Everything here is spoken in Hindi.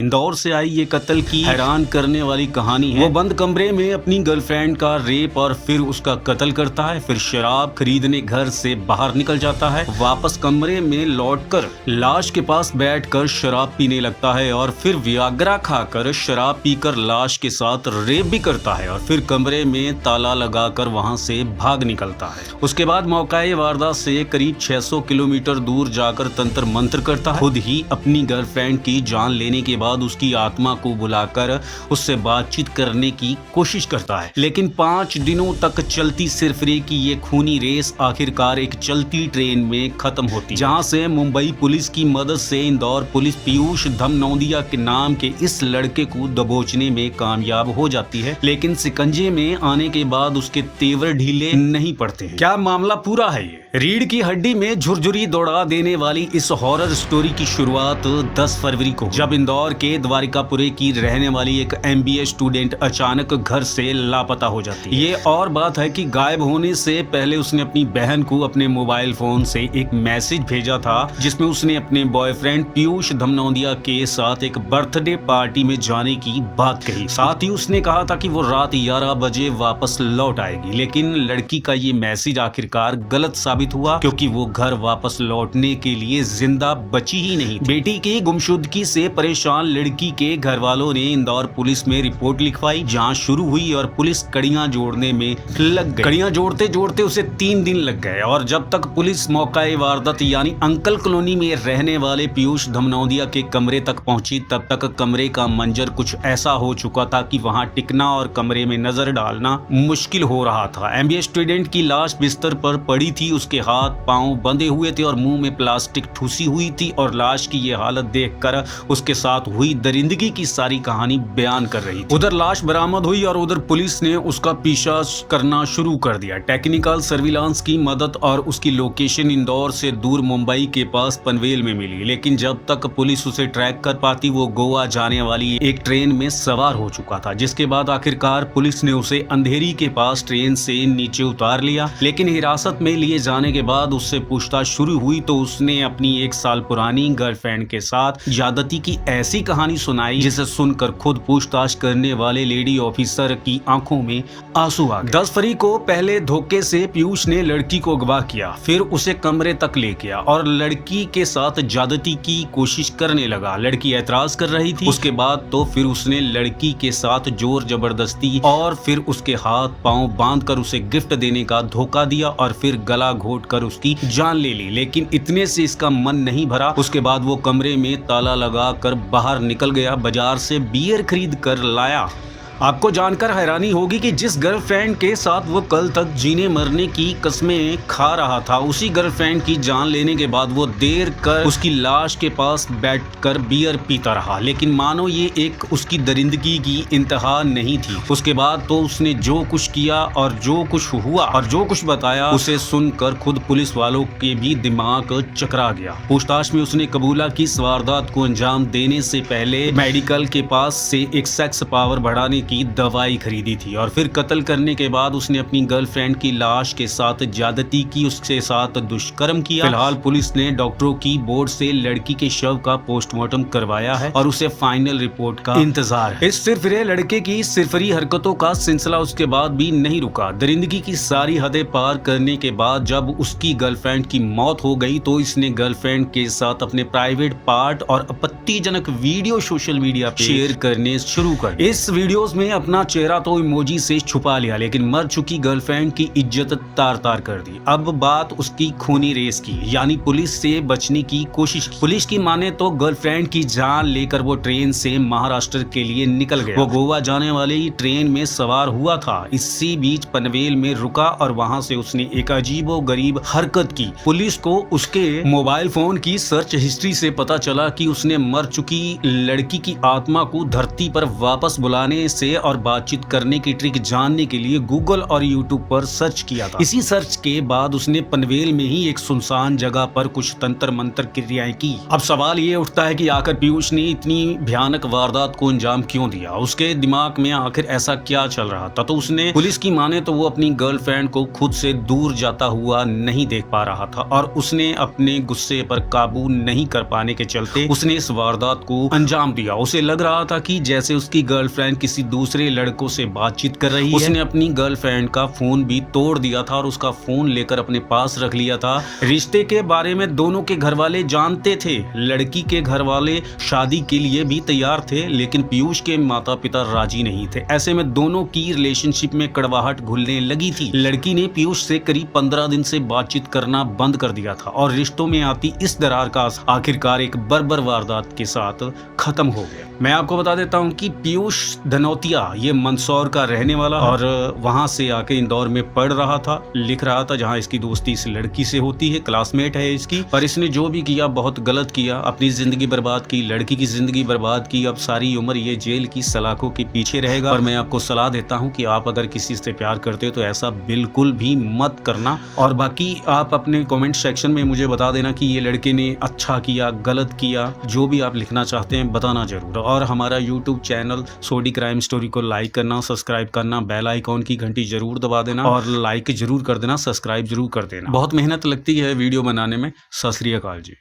इंदौर से आई ये कत्ल की हैरान करने वाली कहानी है। वो बंद कमरे में अपनी गर्लफ्रेंड का रेप और फिर उसका कत्ल करता है, फिर शराब खरीदने घर से बाहर निकल जाता है, वापस कमरे में लौटकर लाश के पास बैठकर शराब पीने लगता है और फिर वियाग्रा खाकर शराब पीकर लाश के साथ रेप भी करता है और फिर कमरे में ताला लगाकर वहां से भाग निकलता है। उसके बाद मौकाए वारदात से करीब 600 किलोमीटर दूर जाकर तंत्र मंत्र करता है। खुद ही अपनी गर्लफ्रेंड की जान लेने के बाद उसकी आत्मा को बुलाकर उससे बातचीत करने की कोशिश करता है, लेकिन 5 दिनों तक चलती सिरफिरे की ये खूनी रेस आखिरकार एक चलती ट्रेन में खत्म होती, जहां से मुंबई पुलिस की मदद से इंदौर पुलिस पीयूष धमनौदिया के नाम के इस लड़के को दबोचने में कामयाब हो जाती है। लेकिन शिकंजे में आने के बाद उसके तेवर ढीले नहीं पड़ते हैं। क्या मामला पूरा है ये? रीढ़ की हड्डी में झुरझुरी दौड़ा देने वाली इस हॉरर स्टोरी की शुरुआत 10 फरवरी को, जब इंदौर के द्वारिकापुरे की रहने वाली एक MBA स्टूडेंट अचानक घर से लापता हो जाती है। ये और बात है कि गायब होने से पहले उसने अपनी बहन को अपने मोबाइल फोन से एक मैसेज भेजा था, जिसमें उसने अपने बॉयफ्रेंड पीयूष धमनौदिया के साथ एक बर्थडे पार्टी में जाने की बात कही। साथ ही उसने कहा था कि वो रात 11 बजे वापस लौट आएगी, लेकिन लड़की का ये मैसेज आखिरकार गलत साबित हुआ, क्योंकि वो घर वापस लौटने के लिए जिंदा बची ही नहीं। बेटी की गुमशुदगी से परेशान लड़की के घर वालों ने इंदौर पुलिस में रिपोर्ट लिखवाई। जांच शुरू हुई और पुलिस कड़ियां जोड़ने में लग गई। कड़ियां जोड़ते जोड़ते उसे 3 दिन लग गए और जब तक पुलिस मौकाए वारदात यानी अंकल कॉलोनी में रहने वाले पीयूष धमनौदिया के कमरे तक पहुंची, तब तक कमरे का मंजर कुछ ऐसा हो चुका था कि वहां टिकना और कमरे में नजर डालना मुश्किल हो रहा था। MBA स्टूडेंट की लाश बिस्तर पर पड़ी थी, उसके हाथ पांव बंधे हुए थे और मुंह में प्लास्टिक ठूसी हुई थी और लाश की ये हालत देखकर उसके साथ हुई दरिंदगी की सारी कहानी बयान कर रही थी। उधर लाश बरामद हुई और उधर पुलिस ने उसका पीछा करना शुरू कर दिया। टेक्निकल सर्विलांस की मदद और उसकी लोकेशन इंदौर से दूर मुंबई के पास पनवेल में मिली, लेकिन जब तक पुलिस उसे ट्रैक कर पाती वो गोवा जाने वाली एक ट्रेन में सवार हो चुका था, जिसके बाद आखिरकार पुलिस ने उसे अंधेरी के पास ट्रेन से नीचे उतार लिया। लेकिन हिरासत में लिए जाने के बाद उससे पूछताछ शुरू हुई तो उसने अपनी 1 साल पुरानी गर्लफ्रेंड के साथ ज्यादती की ऐसी कहानी सुनाई, जिसे सुनकर खुद पूछताछ करने वाले लेडी ऑफिसर की आंखों में आंसू आ गए। 10 फरवरी को पहले धोखे से पीयूष ने लड़की को अगवा किया, फिर उसे कमरे तक ले गया और लड़की के साथ ज्यादती की कोशिश करने लगा। लड़की ऐतराज कर रही थी। उसके बाद तो फिर उसने लड़की के साथ जोर जबरदस्ती और फिर उसके हाथ पांव बांधकर उसे गिफ्ट देने का धोखा दिया और फिर गला घोट कर उसकी जान ले ली। लेकिन इतने से इसका मन नहीं भरा। उसके बाद वो कमरे में ताला लगा कर बाहर निकल गया, बाजार से बियर खरीद कर लाया। आपको जानकर हैरानी होगी कि जिस गर्लफ्रेंड के साथ वो कल तक जीने मरने की कस्में खा रहा था, उसी गर्लफ्रेंड की जान लेने के बाद वो देर कर उसकी लाश के पास बैठकर बियर पीता रहा। लेकिन मानो ये एक उसकी दरिंदगी की इंतहा नहीं थी। उसके बाद तो उसने जो कुछ किया और जो कुछ हुआ और जो कुछ बताया, उसे सुनकर खुद पुलिस वालों के भी दिमाग चकरा गया। पूछताछ में उसने कबूला कि इस वारदात को अंजाम देने से पहले मेडिकल के पास से एक सेक्स पावर बढ़ाने की दवाई खरीदी थी और फिर कत्ल करने के बाद उसने अपनी गर्लफ्रेंड की लाश के साथ ज्यादती की, उसके साथ दुष्कर्म किया। फिलहाल पुलिस ने डॉक्टरों की बोर्ड से लड़की के शव का पोस्टमार्टम करवाया है और उसे फाइनल रिपोर्ट का इंतजार है। इस सिरफिरे लड़के की सिरफिरी हरकतों का सिलसिला उसके बाद भी नहीं रुका। दरिंदगी की सारी हदें पार करने के बाद जब उसकी गर्लफ्रेंड की मौत हो गई तो इसने गर्लफ्रेंड के साथ अपने प्राइवेट पार्ट और आपत्तिजनक वीडियो सोशल मीडिया पे शेयर करने शुरू कर। इस वीडियोस में अपना चेहरा तो इमोजी से छुपा लिया, लेकिन मर चुकी गर्लफ्रेंड की इज्जत तार तार कर दी। अब बात उसकी खूनी रेस की, यानी पुलिस से बचने की कोशिश की। पुलिस की माने तो गर्लफ्रेंड की जान लेकर वो ट्रेन से महाराष्ट्र के लिए निकल गया। वो गोवा जाने वाली ट्रेन में सवार हुआ था। इसी बीच पनवेल में रुका और वहां से उसने एक अजीबो गरीब हरकत की। पुलिस को उसके मोबाइल फोन की सर्च हिस्ट्री से पता चला कि उसने मर चुकी लड़की की आत्मा को धरती पर वापस बुलाने से और बातचीत करने की ट्रिक जानने के लिए गूगल और यूट्यूब पर सर्च किया था। इसी सर्च के बाद उसने पनवेल में ही एक सुनसान जगह पर कुछ तंत्र मंत्र क्रियाएं की। अब सवाल ये उठता है कि आखिर पीयूष ने इतनी भयानक वारदात को अंजाम क्यों दिया, उसके दिमाग में आखिर ऐसा क्या चल रहा था। तो उसने पुलिस की माने तो वो अपनी गर्लफ्रेंड को खुद से दूर जाता हुआ नहीं देख पा रहा था और उसने अपने गुस्से पर काबू नहीं कर पाने के चलते उसने इस वारदात को अंजाम दिया। उसे लग रहा था कि जैसे उसकी गर्लफ्रेंड किसी दूसरे लड़कों से बातचीत कर रही है। उसने अपनी गर्लफ्रेंड का फोन भी तोड़ दिया था और उसका फोन लेकर अपने पास रख लिया था। रिश्ते के बारे में दोनों के घर वाले जानते थे। लड़की के घर वाले शादी के लिए भी तैयार थे, लेकिन पीयूष के माता पिता राजी नहीं थे। ऐसे में दोनों की रिलेशनशिप में कड़वाहट घुलने लगी थी। लड़की ने पीयूष से करीब 15 दिन से बातचीत करना बंद कर दिया था और रिश्तों में आती इस दरार का आखिरकार एक बर्बर वारदात के साथ खत्म हो गया। मैं आपको बता देता हूं कि पीयूष धनौतिया ये मंदसौर का रहने वाला और वहां से आके इंदौर में पढ़ रहा था, लिख रहा था, जहां इसकी दोस्ती इस लड़की से होती है, क्लासमेट है इसकी। पर इसने जो भी किया बहुत गलत किया, अपनी जिंदगी बर्बाद की, लड़की की जिंदगी बर्बाद की। अब सारी उम्र ये जेल की सलाखों के पीछे रहेगा। और मैं आपको सलाह देता हूं कि आप अगर किसी से प्यार करते हो तो ऐसा बिल्कुल भी मत करना। और बाकी आप अपने कमेंट सेक्शन में मुझे बता देना कि ये लड़के ने अच्छा किया, गलत किया, जो भी आप लिखना चाहते हैं बताना जरूर। और हमारा यूट्यूब चैनल सोडी क्राइम स्टोरी को लाइक करना, सब्सक्राइब करना, बेल आइकॉन की घंटी जरूर दबा देना और लाइक जरूर कर देना, सब्सक्राइब जरूर कर देना। बहुत मेहनत लगती है वीडियो बनाने में। सत श्री अकाल जी।